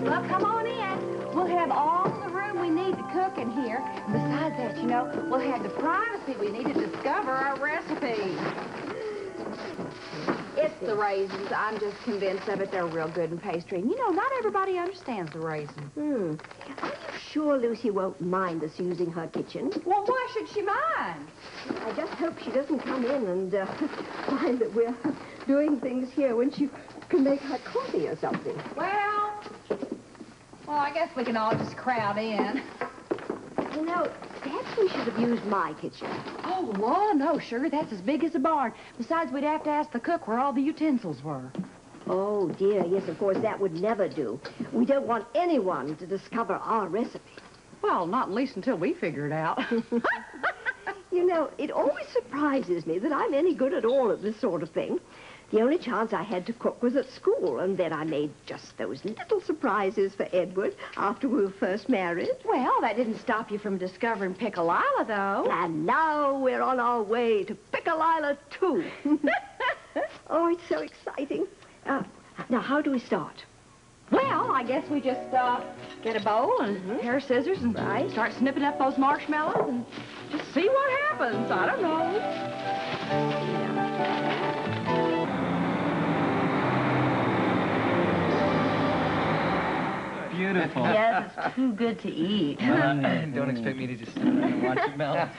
Well, come on in. We'll have all the room we need to cook in here. And besides that, you know, we'll have the privacy we need to discover our recipes. It's the raisins. I'm just convinced of it. They're real good in pastry. And, you know, not everybody understands the raisin. Are you sure Lucy won't mind us using her kitchen? Well, why should she mind? I just hope she doesn't come in and find that we're doing things here when she can make her coffee or something. Well, I guess we can all just crowd in. You know, perhaps we should have used my kitchen. Oh, Law, no, sugar. That's as big as a barn. Besides, we'd have to ask the cook where all the utensils were. Oh, dear, yes, of course, that would never do. We don't want anyone to discover our recipe. Well, not at least until we figure it out. You know, it always surprises me that I'm any good at all at this sort of thing. The only chance I had to cook was at school, and then I made just those little surprises for Edward after we were first married. Well, that didn't stop you from discovering Pick-a-Lila, though. And now we're on our way to Pick-a-Lila, too. Oh, it's so exciting. Now, how do we start? Well, I guess we just get a bowl and a pair of scissors and start snipping up those marshmallows and just see what happens. I don't know. Beautiful. Yes, it's too good to eat. Don't expect me to just sit there and watch it melt.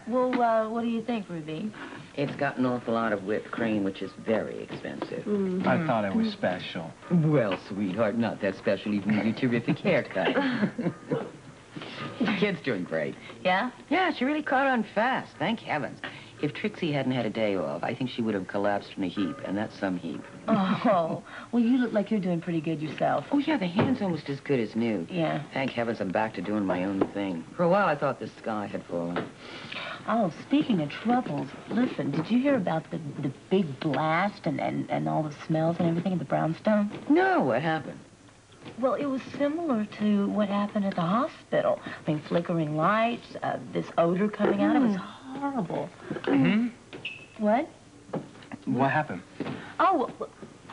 Well, what do you think, Ruby? It's got an awful lot of whipped cream, which is very expensive. I thought it was special. Well, sweetheart, not that special, even with your terrific haircut. The kid's doing great. Yeah? Yeah, she really caught on fast, thank heavens. If Trixie hadn't had a day off, I think she would have collapsed in a heap, and that's some heap. Oh, well, you look like you're doing pretty good yourself. Oh, yeah, the hand's almost as good as new. Yeah. Thank heavens I'm back to doing my own thing. For a while, I thought the sky had fallen. Oh, speaking of troubles, listen, did you hear about the big blast and all the smells and everything at the brownstone? No, what happened? Well, it was similar to what happened at the hospital. I mean, flickering lights, this odor coming out. It was horrible. What? What happened? Oh,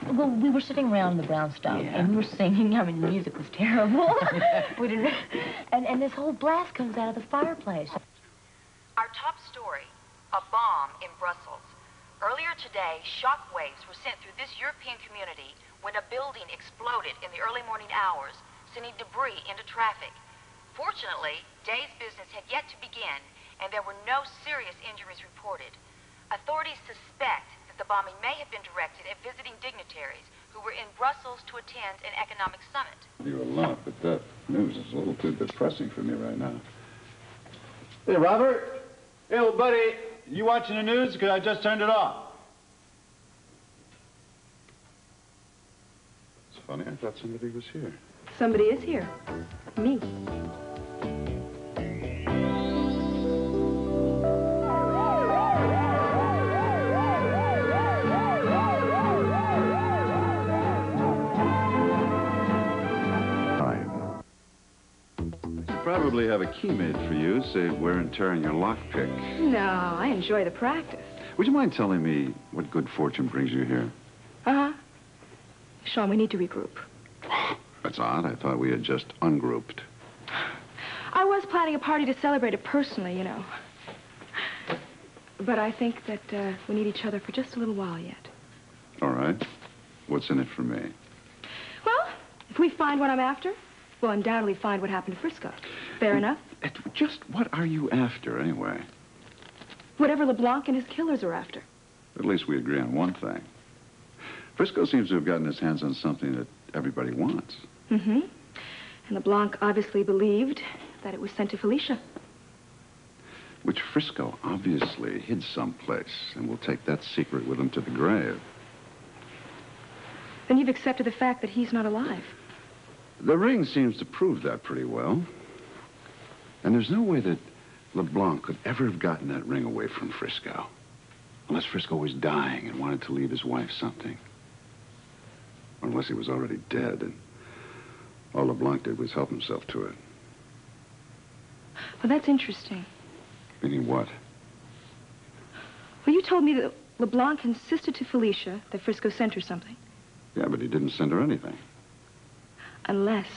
well, we were sitting around the brownstone, and we were singing. I mean, the music was terrible. We didn't... And this whole blast comes out of the fireplace. Our top story, a bomb in Brussels. Earlier today, shock waves were sent through this European community when a building exploded in the early morning hours, sending debris into traffic. Fortunately, day's business had yet to begin, and there were no serious injuries reported. Authorities suspect that the bombing may have been directed at visiting dignitaries who were in Brussels to attend an economic summit. You will laugh, but that news is a little too depressing for me right now. Hey, Robert. Hey, old buddy, you watching the news? Because I just turned it off. It's funny, I thought somebody was here. Somebody is here. Me. Probably have a key made for you, save wear and tear in your lockpick. No, I enjoy the practice. Would you mind telling me what good fortune brings you here? Uh-huh. Sean, we need to regroup. That's odd. I thought we had just ungrouped. I was planning a party to celebrate it personally, you know. But I think that we need each other for just a little while yet. All right. What's in it for me? Well, if we find what I'm after, we'll undoubtedly find what happened to Frisco. Fair enough? Just what are you after, anyway? Whatever LeBlanc and his killers are after. At least we agree on one thing. Frisco seems to have gotten his hands on something that everybody wants. Mm-hmm. And LeBlanc obviously believed that it was sent to Felicia. Which Frisco obviously hid someplace, and will take that secret with him to the grave. Then you've accepted the fact that he's not alive. The ring seems to prove that pretty well. And there's no way that LeBlanc could ever have gotten that ring away from Frisco. Unless Frisco was dying and wanted to leave his wife something. Unless he was already dead and all LeBlanc did was help himself to it. Well, that's interesting. Meaning what? Well, you told me that LeBlanc insisted to Felicia that Frisco sent her something. Yeah, but he didn't send her anything. Unless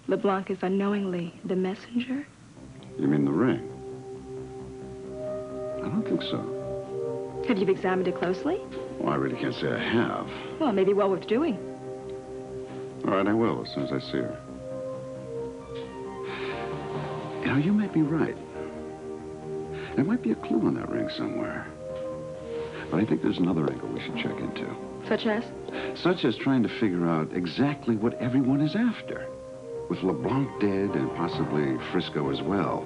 LeBlanc is unknowingly the messenger. You mean the ring? I don't think so. Have you examined it closely? Well, I really can't say I have. Well, it may be well worth doing. All right, I will as soon as I see her. You know, you might be right. There might be a clue on that ring somewhere. But I think there's another angle we should check into. Such as? Such as trying to figure out exactly what everyone is after. With LeBlanc dead and possibly Frisco as well,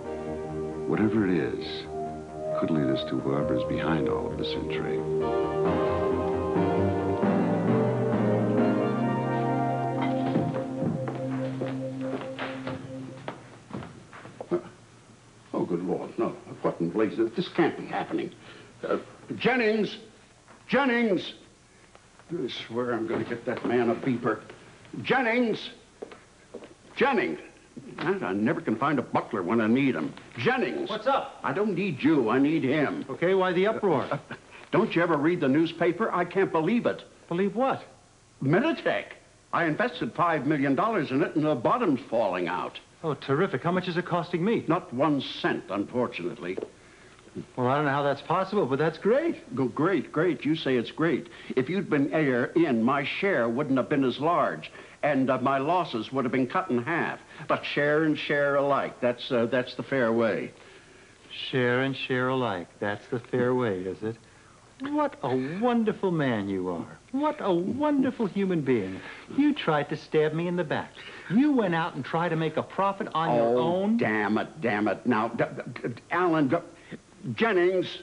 whatever it is could lead us to whoever's behind all of this intrigue. Oh, good Lord, no. What in blazes? This can't be happening. Jennings! Jennings! I swear I'm going to get that man a beeper. Jennings! Jennings! I never can find a butler when I need him. Jennings! What's up? I don't need you. I need him. Okay, why the uproar? Don't you ever read the newspaper? I can't believe it. Believe what? Minitech. I invested $5 million in it, and the bottom's falling out. Oh, terrific. How much is it costing me? Not 1 cent, unfortunately. Well, I don't know how that's possible, but that's great. Go, great, great. You say it's great. If you'd been in, my share wouldn't have been as large, and my losses would have been cut in half. But share and share alike. That's the fair way. Share and share alike. That's the fair way, is it? What a wonderful man you are. What a wonderful human being. You tried to stab me in the back. You went out and tried to make a profit on your own. Damn it, damn it. Now, Alan, Jennings.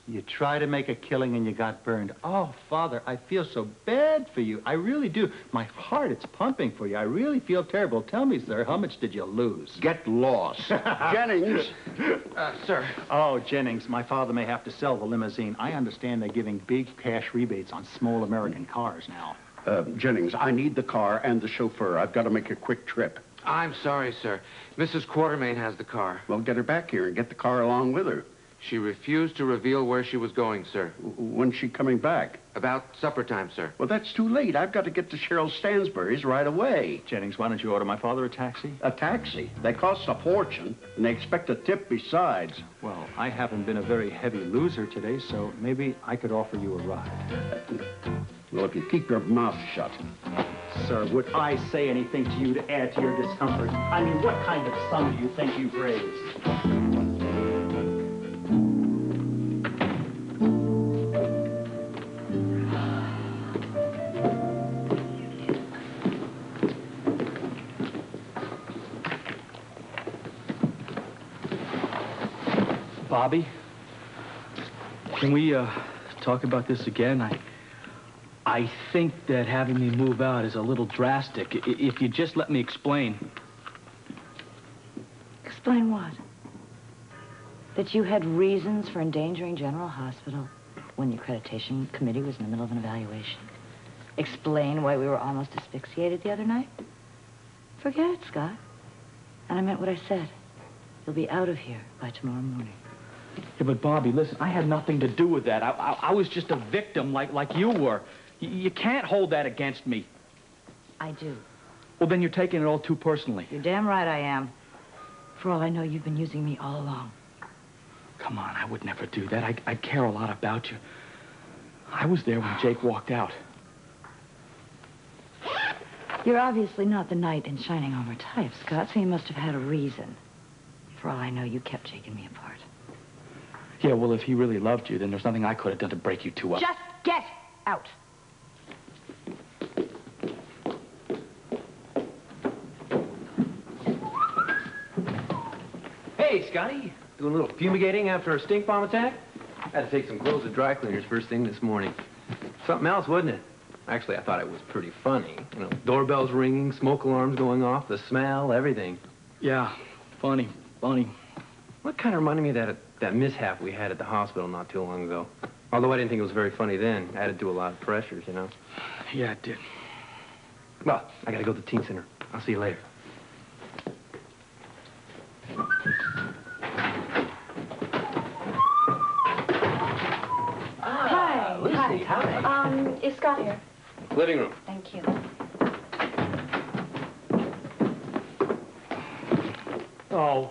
You tried to make a killing and you got burned. Oh, Father, I feel so bad for you. I really do. My heart, it's pumping for you. I really feel terrible. Tell me, sir, how much did you lose? Get lost. Jennings. Sir. Oh, Jennings, my father may have to sell the limousine. I understand they're giving big cash rebates on small American cars now. Jennings, I need the car and the chauffeur. I've got to make a quick trip. I'm sorry, sir. Mrs. Quartermain has the car. Well, get her back here and get the car along with her. She refused to reveal where she was going, sir. When's she coming back? About supper time, sir. Well, that's too late. I've got to get to Cheryl Stansbury's right away. Jennings, why don't you order my father a taxi? A taxi? They cost a fortune, and they expect a tip besides. Well, I haven't been a very heavy loser today, so maybe I could offer you a ride. Well, if you keep your mouth shut. Sir, would I say anything to you to add to your discomfort? I mean, what kind of sum do you think you've raised? Bobby, can we talk about this again? I think that having me move out is a little drastic. If you just let me explain. Explain what? That you had reasons for endangering General Hospital when the accreditation committee was in the middle of an evaluation. Explain why we were almost asphyxiated the other night. Forget it, Scott. And I meant what I said. You'll be out of here by tomorrow morning. Yeah, but Bobby, listen, I had nothing to do with that. I was just a victim like you were. You can't hold that against me. I do. Well, then you're taking it all too personally. You're damn right I am. For all I know, you've been using me all along. Come on, I would never do that. I care a lot about you. I was there when Jake walked out. You're obviously not the knight in shining armor type, Scott, so you must have had a reason. For all I know, you kept taking me apart. Yeah, well, if he really loved you, then there's nothing I could have done to break you two up. Just get out. Hey, Scotty. Doing a little fumigating after a stink bomb attack? Had to take some clothes to dry cleaners first thing this morning. Something else, wasn't it? Actually, I thought it was pretty funny. You know, doorbells ringing, smoke alarms going off, the smell, everything. Yeah, funny. What kind of reminded me of that mishap we had at the hospital not too long ago. Although I didn't think it was very funny then. Added to a lot of pressures, you know. Yeah, it did. Well, I gotta go to the teen center. I'll see you later. Hi. Lucy, hi. Is Scott here? Living room. Thank you. Oh,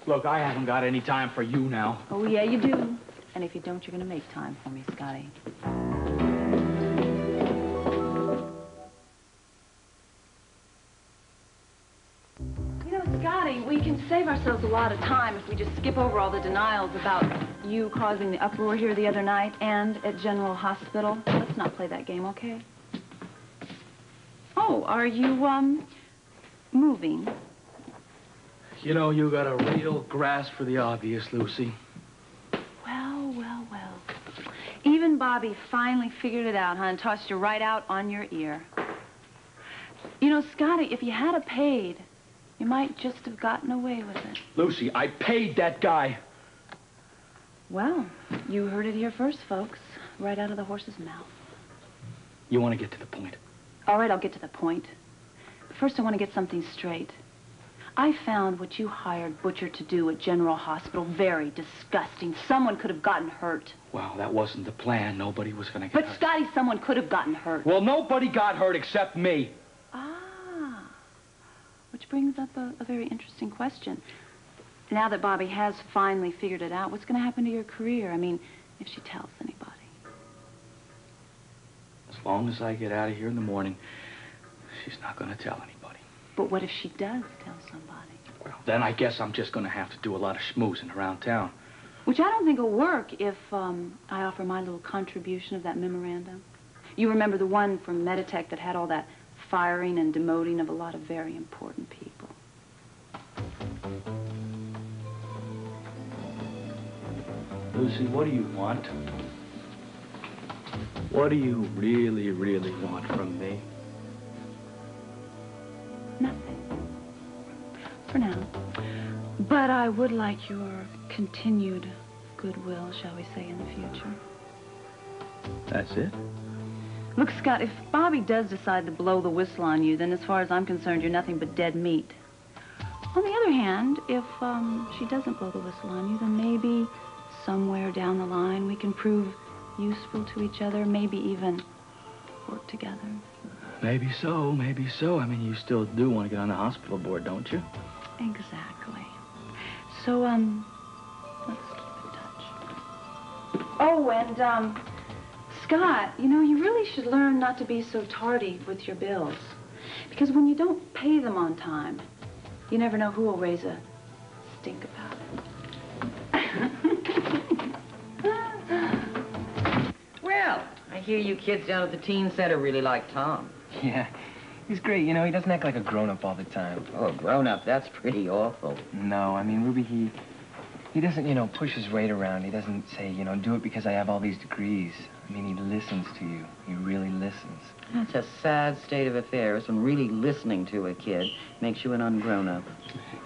look, I haven't got any time for you now. Oh, yeah, you do. And if you don't, you're going to make time for me, Scotty. You know, Scotty, we can save ourselves a lot of time if we just skip over all the denials about you causing the uproar here the other night and at General Hospital. Let's not play that game, okay? Oh, are you, moving? You know, you got a real grasp for the obvious, Lucy. Well, well, well. Even Bobby finally figured it out, huh, and tossed you right out on your ear. You know, Scotty, if you had paid, you might just have gotten away with it. Lucy, I paid that guy. Well, you heard it here first, folks. Right out of the horse's mouth. You want to get to the point? All right, I'll get to the point. But first, I want to get something straight. I found what you hired Butcher to do at General Hospital very disgusting. Someone could have gotten hurt. Well, that wasn't the plan. Nobody was going to get hurt. But, Scotty, someone could have gotten hurt. Well, nobody got hurt except me. Ah. Which brings up a very interesting question. Now that Bobby has finally figured it out, what's going to happen to your career? I mean, if she tells anybody. As long as I get out of here in the morning, she's not going to tell anybody. But what if she does tell somebody? Well, then I guess I'm just going to have to do a lot of schmoozing around town. Which I don't think will work if I offer my little contribution of that memorandum. You remember the one from Meditech that had all that firing and demoting of a lot of very important people. Lucy, what do you want? What do you really, really want from me? Nothing. For now. But I would like your continued goodwill, shall we say, in the future. That's it? Look, Scott, if Bobby does decide to blow the whistle on you, then as far as I'm concerned, you're nothing but dead meat. On the other hand, if she doesn't blow the whistle on you, then maybe somewhere down the line we can prove useful to each other, maybe even work together. Maybe so, maybe so. I mean, you still do want to get on the hospital board, don't you? Exactly. So, let's keep in touch. Oh, and, Scott, you know, you really should learn not to be so tardy with your bills. Because when you don't pay them on time, you never know who will raise a stink about it. Well, I hear you kids down at the teen center really like Tom. Yeah, he's great. You know, he doesn't act like a grown-up all the time. Oh, grown-up, that's pretty awful. No, I mean, Ruby, he doesn't, you know, push his weight around. He doesn't say, you know, do it because I have all these degrees. I mean, he listens to you. He really listens. That's a sad state of affairs when really listening to a kid makes you an ungrown-up.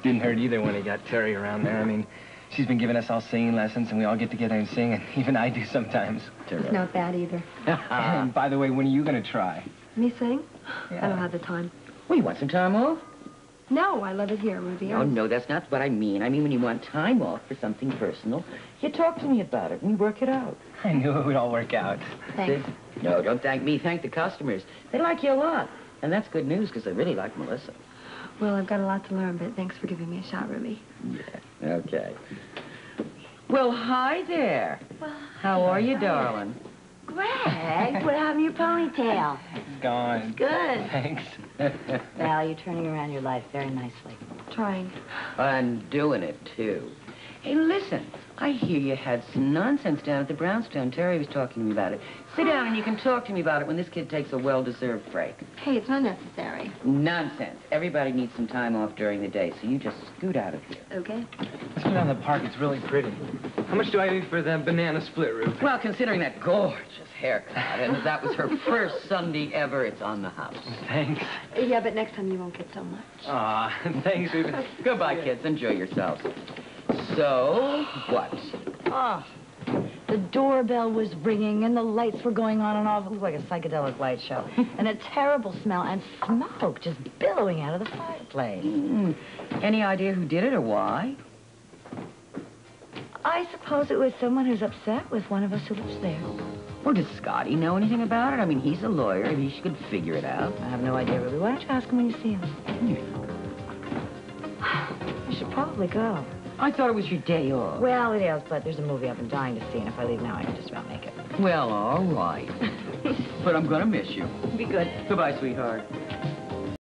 Didn't hurt either when he got Terry around there. I mean, she's been giving us all singing lessons, and we all get together and sing, and even I do sometimes. It's not bad either. And by the way, when are you going to try? Me sing? Yeah. I don't have the time. Well, you want some time off? No, I love it here, Ruby. Oh, no, that's not what I mean. I mean, when you want time off for something personal, you talk to me about it and we work it out. I knew it would all work out. Thanks. See? No, don't thank me. Thank the customers. They like you a lot. And that's good news because they really like Melissa. Well, I've got a lot to learn, but thanks for giving me a shot, Ruby. Yeah, okay. Well, hi there. Well, how are you, darling? Greg, what happened to your ponytail? It's gone. Good. Thanks. Val, you're turning around your life very nicely. Trying. I'm doing it, too. Hey, listen, I hear you had some nonsense down at the Brownstone. Terry was talking to me about it. Sit down and you can talk to me about it when this kid takes a well-deserved break. Hey, it's not necessary. Nonsense. Everybody needs some time off during the day, so you just scoot out of here. Okay. Let's go down to the park. It's really pretty. How much do I owe you for that banana split, Ruby? Well, considering that gorgeous haircut, and that was her first Sunday ever, it's on the house. Thanks. Yeah, but next time you won't get so much. Aw, thanks, Ruby. Goodbye, kids. Enjoy yourselves. So, what? Oh, the doorbell was ringing and the lights were going on and off. It looked like a psychedelic light show. And a terrible smell and smoke just billowing out of the fireplace. Any idea who did it or why? I suppose it was someone who's upset with one of us who lives there. Well, does Scotty know anything about it? I mean, he's a lawyer. He could figure it out. I have no idea, Ruby. Why don't you ask him when you see him? I should should probably go. I thought it was your day off. Well, it is, but there's a movie I've been dying to see, and if I leave now, I can just about make it. Well, all right. But I'm gonna miss you. Be good. Goodbye, sweetheart.